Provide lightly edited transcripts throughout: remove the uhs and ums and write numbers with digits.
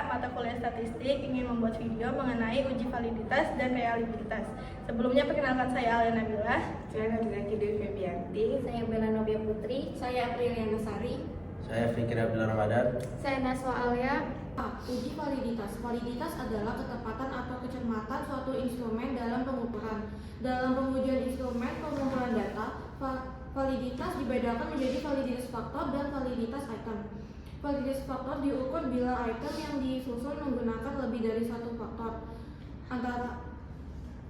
mata kuliah statistik ingin membuat video mengenai uji validitas dan realitas. Sebelumnya perkenalkan saya Alena Nabila. Saya Nabila Dewi Febianti. Saya Bella Nobia Putri. Saya Apriliana Sari. Saya Fikri Abdul Ramadan. Saya Naswa Alia. Uji validitas. Validitas adalah ketepatan atau kecermatan suatu instrumen dalam pengukuran. Dalam pengujian instrumen pengumpulan data, validitas dibedakan menjadi validitas faktor dan validitas item. Validitas faktor diukur bila item yang disusun menggunakan lebih dari satu faktor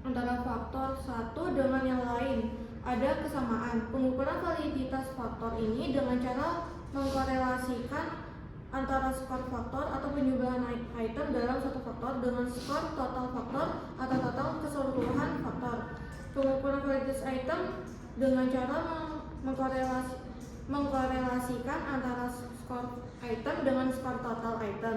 antara faktor satu dengan yang lain. Ada kesamaan. Pengukuran validitas faktor ini dengan cara mengkorelasikan antara skor faktor atau penjumlahan item dalam satu faktor dengan skor total faktor atau total keseluruhan faktor. Pengukuran validitas item dengan cara mengkorelasikan antara skor item dengan skor total item.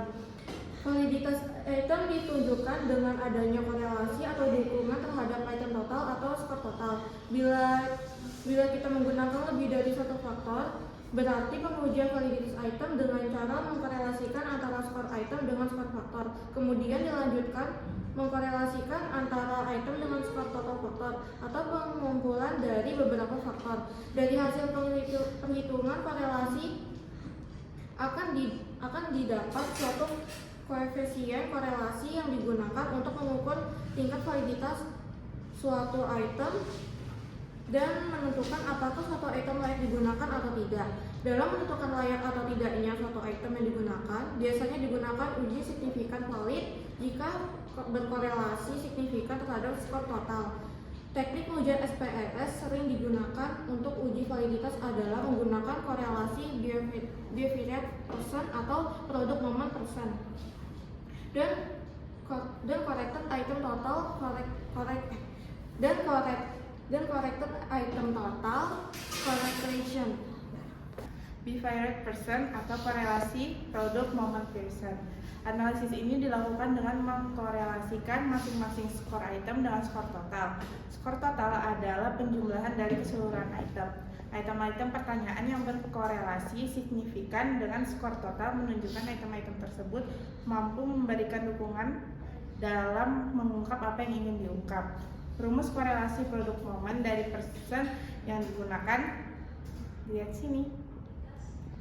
Validitas item ditunjukkan dengan adanya korelasi atau dukungan terhadap item total atau skor total. Bila kita menggunakan lebih dari satu faktor, berarti pengujian validitas item dengan cara mengkorelasikan antara skor item dengan skor faktor. Kemudian dilanjutkan mengkorelasikan antara item dengan skor total faktor atau pengumpulan dari beberapa faktor. Dari hasil perhitungan korelasi akan didapat suatu koefisien korelasi yang digunakan untuk mengukur tingkat validitas suatu item dan menentukan apakah suatu item layak digunakan atau tidak. Dalam menentukan layak atau tidaknya suatu item yang digunakan, biasanya digunakan uji signifikan valid jika berkorelasi signifikan terhadap skor total. Teknik pengujian SPSS sering digunakan untuk uji validitas adalah menggunakan korelasi Biot persen atau produk momen persen dan corrected item total corrected item total correlation. Bivariate percent atau korelasi produk momen percent. Analisis ini dilakukan dengan mengkorelasikan masing-masing skor item dengan skor total. Skor total adalah penjumlahan dari keseluruhan item. Item-item pertanyaan yang berkorelasi signifikan dengan skor total menunjukkan item-item tersebut mampu memberikan dukungan dalam mengungkap apa yang ingin diungkap. Rumus korelasi produk momen dari persen yang digunakan, lihat sini.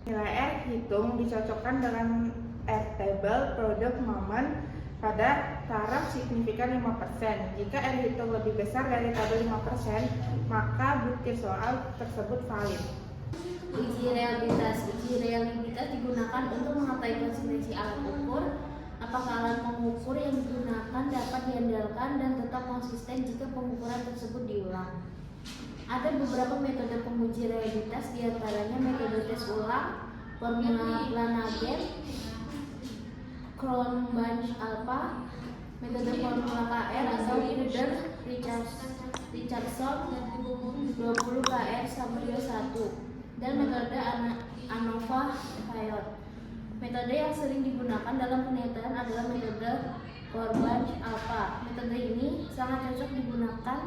Nilai R hitung dicocokkan dengan R table produk momen pada taraf signifikan 5%. Jika R hitung lebih besar dari tabel 5%, maka bukti soal tersebut valid. Uji realitas digunakan untuk mengetahui konsistensi alat ukur. Apakah alat pengukur yang digunakan dapat diandalkan dan tetap konsisten jika pengukuran tersebut diulang. Ada beberapa metode penguji realitas, diantaranya metode tes ulang, formula Lanagan, Cron-Bunch-Alpha, metode formula KR atau Richardson 20 KR sampai 1, dan metode ANOVA-Fayot. Metode yang sering digunakan dalam penelitian adalah metode Cron-Bunch-Alpha. Metode ini sangat cocok digunakan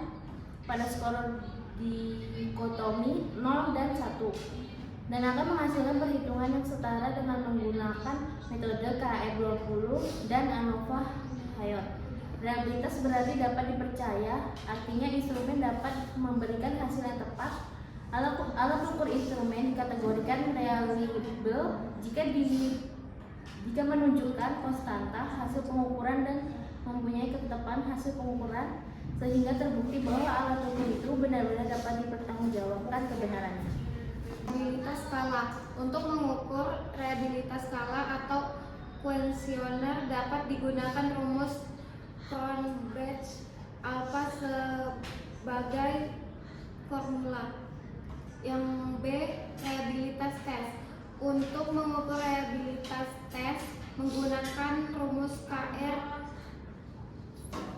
pada skor dikotomi 0 dan 1 dan akan menghasilkan perhitungan yang setara dengan menggunakan metode KR20 dan ANOVA-Fayot. Realitas berarti dapat dipercaya, artinya instrumen dapat memberikan hasil yang tepat. Alat ukur instrumen dikategorikan reliable jika menunjukkan konstanta hasil pengukuran dan mempunyai ketetapan hasil pengukuran sehingga terbukti bahwa alat ukur itu benar-benar dapat dipertanggungjawabkan kebenarannya. Realitas skala. Untuk mengukur reliabilitas skala atau kuesioner dapat digunakan rumus Cron-Bunch-Alpha sebagai formula. Yang B, reliabilitas tes. Untuk mengukur reliabilitas tes menggunakan rumus KR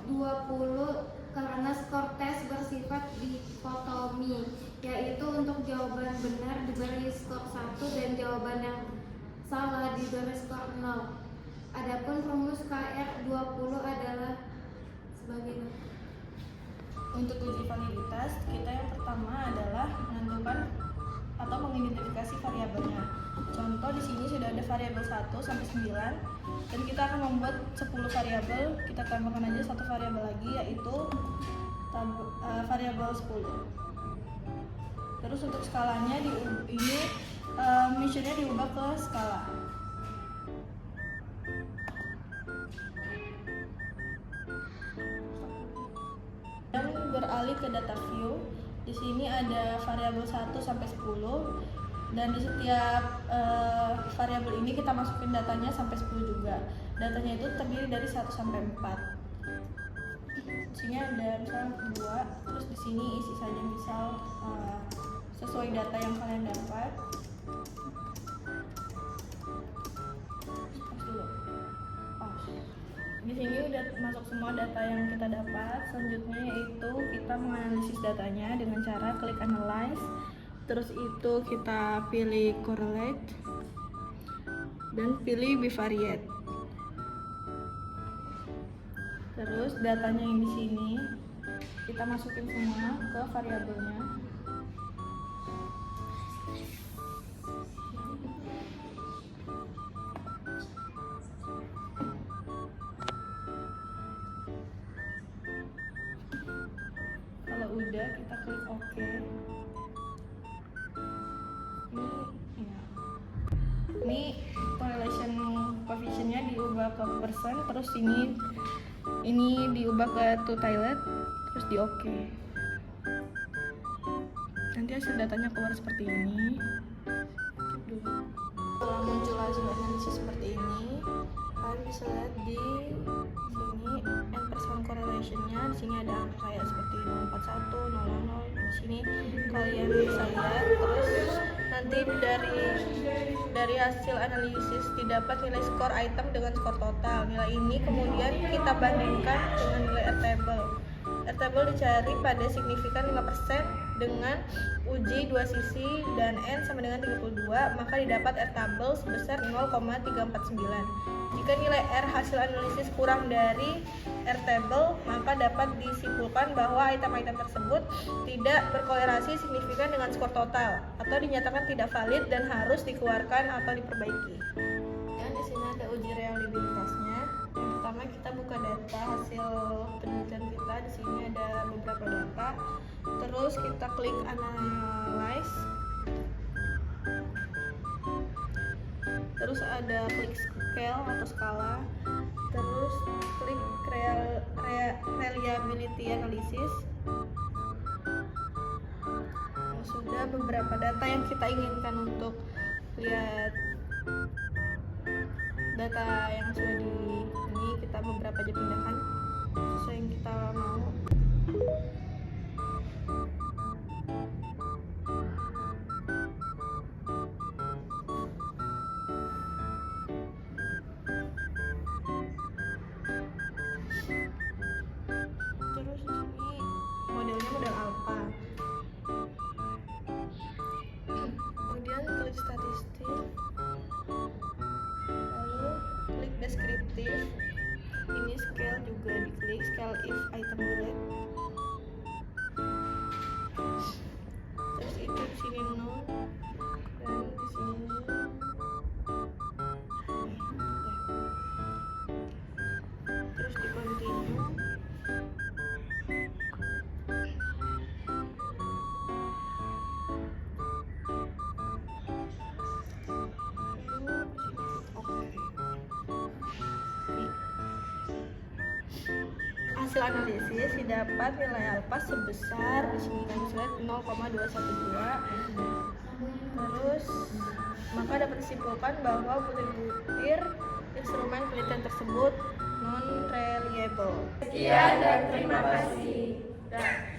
20 karena skor tes bersifat dikotomi, yaitu untuk jawaban benar diberi skor 1 dan jawaban yang salah diberi skor 0. Adapun rumus KR20 adalah sebagai Untuk uji validitas, kita yang pertama adalah menentukan atau mengidentifikasi variabelnya. Contoh di sini sudah ada variabel 1 sampai 9 dan kita akan membuat 10 variabel. Kita tambahkan aja satu variabel lagi, yaitu variabel 10. Terus untuk skalanya missionnya diubah ke skala. Dan beralih ke data view. Di sini ada variabel 1 sampai 10 dan di setiap variabel ini kita masukin datanya sampai 10 juga. Datanya itu terdiri dari 1 sampai 4. Di sini ada misalnya 2, terus di sini isi saja misal sesuai data yang kalian dapat. Di sini udah masuk semua data yang kita dapat. Selanjutnya yaitu kita menganalisis datanya dengan cara klik analyze. Terus itu kita pilih correlate dan pilih bivariate. Terus datanya yang di sini kita masukin semua ke variabelnya. Kalau udah, kita klik OK. Ini correlation coefficientnya diubah ke persen, terus ini diubah ke two-tiled, terus di OK. Nanti hasil datanya keluar seperti ini. Setelah muncul hasil analisis seperti ini, kalian bisa lihat di sini n% correlation-nya. Di sini ada angka kayak seperti 041, 000. Di sini kalian bisa lihat. Terus nanti dari hasil analisis didapat nilai skor item dengan skor total. Nilai ini kemudian kita bandingkan dengan nilai Airtable. Airtable dicari pada signifikan 5% dengan uji 2 sisi dan N sama dengan 32, maka didapat Airtable sebesar 0,349. Jika nilai R hasil analisis kurang dari Airtable, maka dapat disimpulkan bahwa item-item tersebut tidak berkolerasi signifikan dengan skor total atau dinyatakan tidak valid dan harus dikeluarkan atau diperbaiki. Dan di sini ada uji reliabilitasnya. Yang pertama kita buka data hasil penelitian kita. Di sini ada beberapa data. Terus kita klik analyze. Terus ada klik scale atau skala. Terus klik reliability analysis. Sudah beberapa data yang kita inginkan untuk lihat data yang sudah ini kita beberapa aja pindahkan sesuai yang kita mau. Terus di sini modelnya model alpha. Kemudian klik statistik. Lalu klik deskriptif. Ini scale juga diklik, scale if item delete. Terus itu di sini 0 dan di sini terus di continue. Hasil analisis didapat nilai alpha sebesar di sini kan bisa lihat 0,212. Terus maka dapat disimpulkan bahwa butir-butir instrumen penelitian tersebut non reliable. Sekian dan terima kasih. Dan